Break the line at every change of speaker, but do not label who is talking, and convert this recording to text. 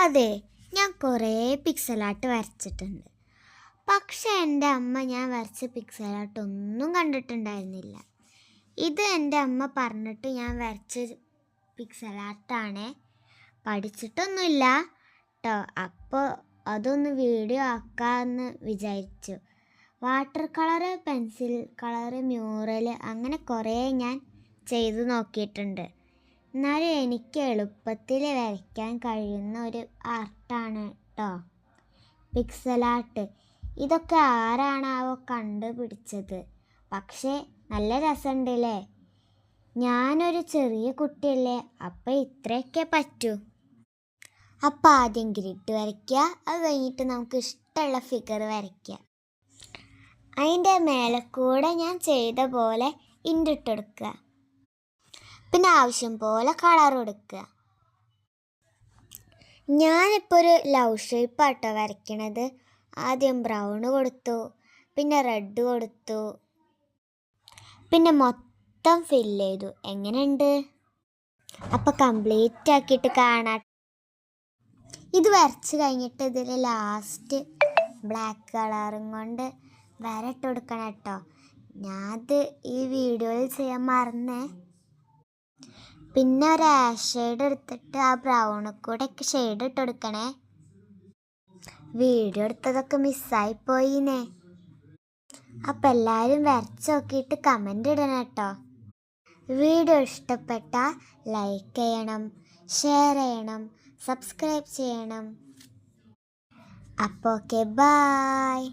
അതെ, ഞാൻ കുറേ പിക്സൽ ആർട്ട് വരച്ചിട്ടുണ്ട്. പക്ഷെ എൻ്റെ അമ്മ ഞാൻ വരച്ച പിക്സൽ ആർട്ട് ഒന്നും കണ്ടിട്ടുണ്ടായിരുന്നില്ല. ഇത് എൻ്റെ അമ്മ പറഞ്ഞിട്ട് ഞാൻ വരച്ച പിക്സൽ ആർട്ടാണ്. പഠിച്ചിട്ടൊന്നുമില്ല കേട്ടോ. അപ്പോൾ അതൊന്ന് വീഡിയോ ആക്കാമെന്ന് വിചാരിച്ചു. Water colour, pencil colour, mural അങ്ങനെ കുറേ ഞാൻ ചെയ്തു നോക്കിയിട്ടുണ്ട്. എന്നാലും എനിക്ക് എളുപ്പത്തിൽ വരയ്ക്കാൻ കഴിയുന്ന ഒരു ആർട്ടാണ് കേട്ടോ പിക്സൽ ആർട്ട്. ഇതൊക്കെ ആരാണാവോ കണ്ടുപിടിച്ചത്? പക്ഷേ നല്ല രസമുണ്ടല്ലേ. ഞാനൊരു ചെറിയ കുട്ടിയല്ലേ, അപ്പം ഇത്രയൊക്കെ പറ്റൂ. അപ്പം ആദ്യം ഗ്രിഡ് വരയ്ക്കുക, അത് കഴിഞ്ഞിട്ട് നമുക്ക് ഇഷ്ടമുള്ള ഫിഗർ വരയ്ക്കുക. അതിൻ്റെ മേലെ കൂടെ ഞാൻ ചെയ്ത പോലെ ഇൻഡിട്ട് കൊടുക്കുക. പിന്നെ ആവശ്യം പോലെ കളർ കൊടുക്കുക. ഞാനിപ്പോൾ ഒരു ലവ് ഷേപ്പാട്ടോ വരയ്ക്കണത്. ആദ്യം ബ്രൗണ് കൊടുത്തു, പിന്നെ റെഡ് കൊടുത്തു, പിന്നെ മൊത്തം ഫില്ല് ചെയ്തു. എങ്ങനെയുണ്ട്? അപ്പം കംപ്ലീറ്റ് ആക്കിയിട്ട് കാണാം. ഇത് വരച്ച് കഴിഞ്ഞിട്ട് ഇതിൽ ലാസ്റ്റ് ബ്ലാക്ക് കളറും കൊണ്ട് വരട്ട് കൊടുക്കണം കേട്ടോ. ഞാനത് ഈ വീഡിയോയിൽ ചെയ്യാൻ മറന്നേ. പിന്നെ ഒരു ആഷ് ഷെയ്ഡ് എടുത്തിട്ട് ആ ബ്രൗണിൽ കൂടെ ഒക്കെ ഷെയ്ഡ് ഇട്ട് കൊടുക്കണേ. വീഡിയോ എടുത്തതൊക്കെ മിസ്സായിപ്പോയിന്നേ. അപ്പം എല്ലാവരും വരച്ച് നോക്കിയിട്ട് കമൻ്റ് ഇടണം കേട്ടോ. വീഡിയോ ഇഷ്ടപ്പെട്ടാൽ ലൈക്ക് ചെയ്യണം, ഷെയർ ചെയ്യണം, സബ്സ്ക്രൈബ് ചെയ്യണം. അപ്പോൾ ഓക്കെ, ബായ്.